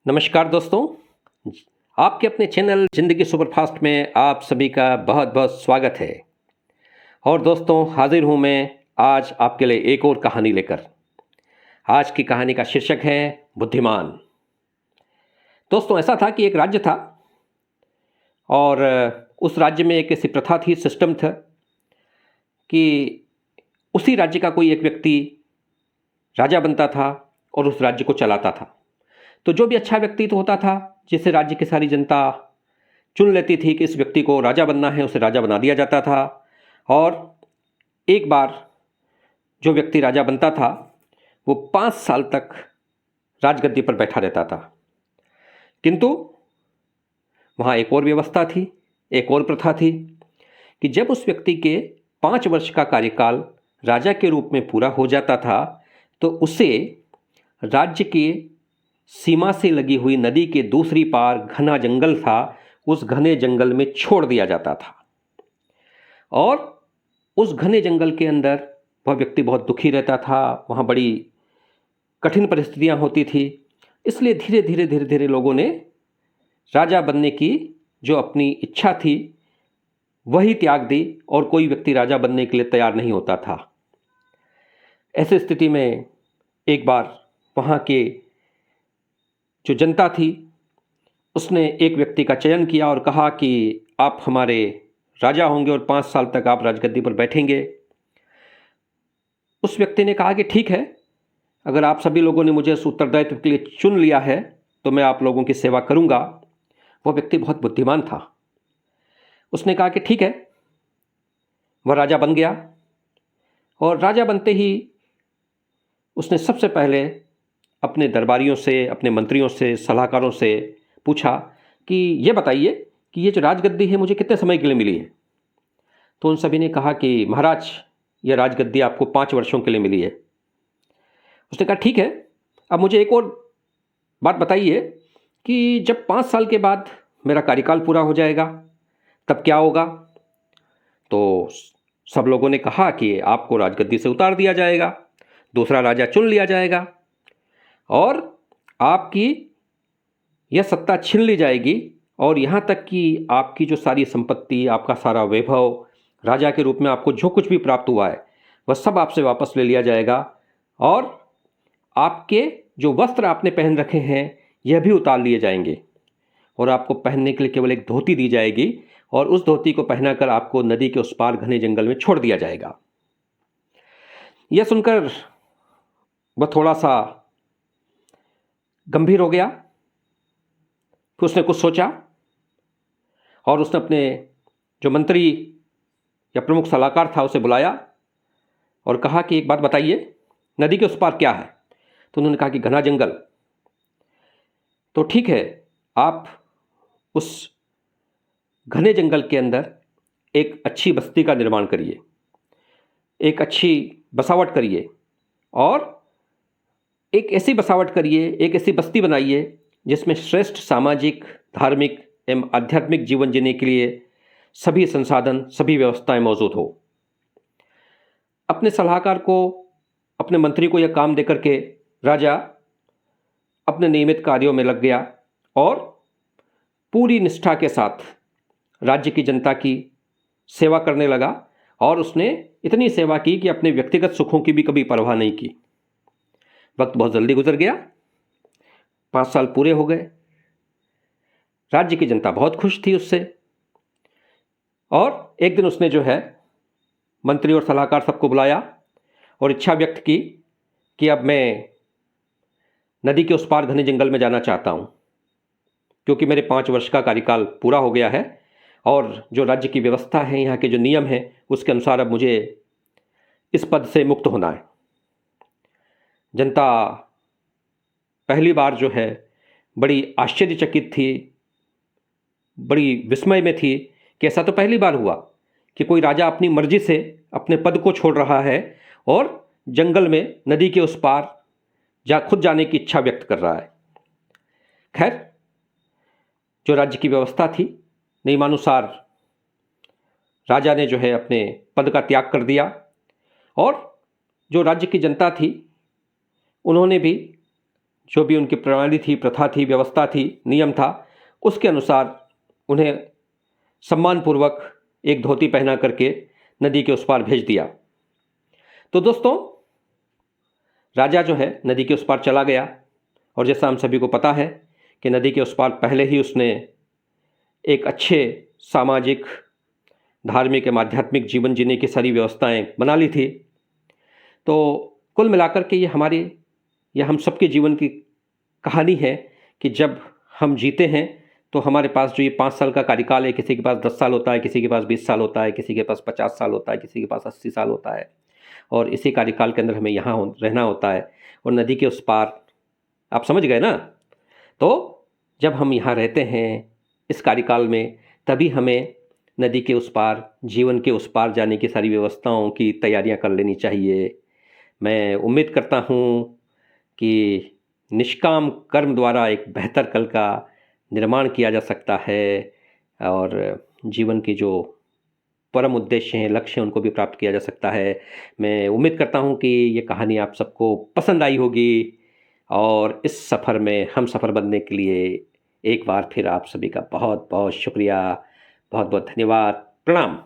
नमस्कार दोस्तों। आपके अपने चैनल ज़िंदगी सुपरफास्ट में आप सभी का बहुत बहुत स्वागत है। और दोस्तों, हाजिर हूँ मैं आज आपके लिए एक और कहानी लेकर। आज की कहानी का शीर्षक है बुद्धिमान। दोस्तों, ऐसा था कि एक राज्य था और उस राज्य में एक ऐसी प्रथा थी, सिस्टम था कि उसी राज्य का कोई एक व्यक्ति राजा बनता था और उस राज्य को चलाता था। तो जो भी अच्छा व्यक्ति तो होता था, जिसे राज्य की सारी जनता चुन लेती थी कि इस व्यक्ति को राजा बनना है, उसे राजा बना दिया जाता था। और एक बार जो व्यक्ति राजा बनता था वो 5 साल तक राजगद्दी पर बैठा रहता था। किंतु वहाँ एक और व्यवस्था थी, एक और प्रथा थी कि जब उस व्यक्ति के 5 वर्ष का कार्यकाल राजा के रूप में पूरा हो जाता था तो उसे राज्य के सीमा से लगी हुई नदी के दूसरी पार घना जंगल था, उस घने जंगल में छोड़ दिया जाता था। और उस घने जंगल के अंदर वह व्यक्ति बहुत दुखी रहता था। वहाँ बड़ी कठिन परिस्थितियाँ होती थी। इसलिए धीरे धीरे लोगों ने राजा बनने की जो अपनी इच्छा थी वही त्याग दी और कोई व्यक्ति राजा बनने के लिए तैयार नहीं होता था। ऐसी स्थिति में एक बार वहाँ के जो जनता थी उसने एक व्यक्ति का चयन किया और कहा कि आप हमारे राजा होंगे और 5 साल तक आप राजगद्दी पर बैठेंगे। उस व्यक्ति ने कहा कि ठीक है, अगर आप सभी लोगों ने मुझे इस उत्तरदायित्व के लिए चुन लिया है तो मैं आप लोगों की सेवा करूंगा। वह व्यक्ति बहुत बुद्धिमान था। उसने कहा कि ठीक है। वह राजा बन गया और राजा बनते ही उसने सबसे पहले अपने दरबारियों से, अपने मंत्रियों से, सलाहकारों से पूछा कि ये बताइए कि ये जो राजगद्दी है मुझे कितने समय के लिए मिली है। तो उन सभी ने कहा कि महाराज, यह राजगद्दी आपको 5 वर्षों के लिए मिली है। उसने कहा ठीक है, अब मुझे एक और बात बताइए कि जब 5 साल के बाद मेरा कार्यकाल पूरा हो जाएगा तब क्या होगा। तो सब लोगों ने कहा कि आपको राजगद्दी से उतार दिया जाएगा, दूसरा राजा चुन लिया जाएगा और आपकी यह सत्ता छीन ली जाएगी और यहाँ तक कि आपकी जो सारी संपत्ति, आपका सारा वैभव, राजा के रूप में आपको जो कुछ भी प्राप्त हुआ है वह सब आपसे वापस ले लिया जाएगा और आपके जो वस्त्र आपने पहन रखे हैं यह भी उतार लिए जाएंगे और आपको पहनने के लिए केवल एक धोती दी जाएगी और उस धोती को पहनाकर आपको नदी के उस पार घने जंगल में छोड़ दिया जाएगा। यह सुनकर वह थोड़ा सा गंभीर हो गया। फिर उसने कुछ सोचा और उसने अपने जो मंत्री या प्रमुख सलाहकार था उसे बुलाया और कहा कि एक बात बताइए, नदी के उस पार क्या है। तो उन्होंने कहा कि घना जंगल। तो ठीक है, आप उस घने जंगल के अंदर एक अच्छी बस्ती का निर्माण करिए, एक अच्छी बसावट करिए और एक ऐसी बसावट करिए, एक ऐसी बस्ती बनाइए जिसमें श्रेष्ठ सामाजिक, धार्मिक एवं आध्यात्मिक जीवन जीने के लिए सभी संसाधन, सभी व्यवस्थाएं मौजूद हो। अपने सलाहकार को, अपने मंत्री को यह काम देकर के राजा अपने नियमित कार्यों में लग गया और पूरी निष्ठा के साथ राज्य की जनता की सेवा करने लगा और उसने इतनी सेवा की कि अपने व्यक्तिगत सुखों की भी कभी परवाह नहीं की। वक्त बहुत जल्दी गुजर गया, 5 साल पूरे हो गए। राज्य की जनता बहुत खुश थी उससे और एक दिन उसने जो है मंत्री और सलाहकार सबको बुलाया और इच्छा व्यक्त की कि अब मैं नदी के उस पार घने जंगल में जाना चाहता हूँ, क्योंकि मेरे 5 वर्ष का कार्यकाल पूरा हो गया है और जो राज्य की व्यवस्था है, यहाँ के जो नियम हैं, उसके अनुसार अब मुझे इस पद से मुक्त होना है। जनता पहली बार जो है बड़ी आश्चर्यचकित थी, बड़ी विस्मय में थी कि ऐसा तो पहली बार हुआ कि कोई राजा अपनी मर्जी से अपने पद को छोड़ रहा है और जंगल में नदी के उस पार खुद जाने की इच्छा व्यक्त कर रहा है। खैर, जो राज्य की व्यवस्था थी, नियमानुसार राजा ने जो है अपने पद का त्याग कर दिया और जो राज्य की जनता थी उन्होंने भी जो भी उनकी प्रणाली थी, प्रथा थी, व्यवस्था थी, नियम था, उसके अनुसार उन्हें सम्मानपूर्वक एक धोती पहना करके नदी के उस पार भेज दिया। तो दोस्तों, राजा जो है नदी के उस पार चला गया, और जैसा हम सभी को पता है कि नदी के उस पार पहले ही उसने एक अच्छे सामाजिक, धार्मिक एवं आध्यात्मिक जीवन जीने की सारी व्यवस्थाएं बना ली थी। तो कुल मिलाकर के ये हम सबके जीवन की कहानी है कि जब हम जीते हैं तो हमारे पास जो ये 5 साल का कार्यकाल है, किसी के पास 10 साल होता है, किसी के पास 20 साल होता है, किसी के पास 50 साल होता है, किसी के पास 80 साल होता है, और इसी कार्यकाल के अंदर हमें यहाँ रहना होता है। और नदी के उस पार, आप समझ गए ना? तो जब हम यहाँ रहते हैं इस कार्यकाल में, तभी हमें नदी के उस पार, जीवन के उस पार जाने की सारी व्यवस्थाओं की तैयारियां कर लेनी चाहिए। मैं उम्मीद करता हूँ कि निष्काम कर्म द्वारा एक बेहतर कल का निर्माण किया जा सकता है, और जीवन के जो परम उद्देश्य हैं, लक्ष्य हैं, उनको भी प्राप्त किया जा सकता है। मैं उम्मीद करता हूँ कि ये कहानी आप सबको पसंद आई होगी, और इस सफ़र में हम सफ़र बनने के लिए एक बार फिर आप सभी का बहुत बहुत शुक्रिया, बहुत बहुत धन्यवाद, प्रणाम।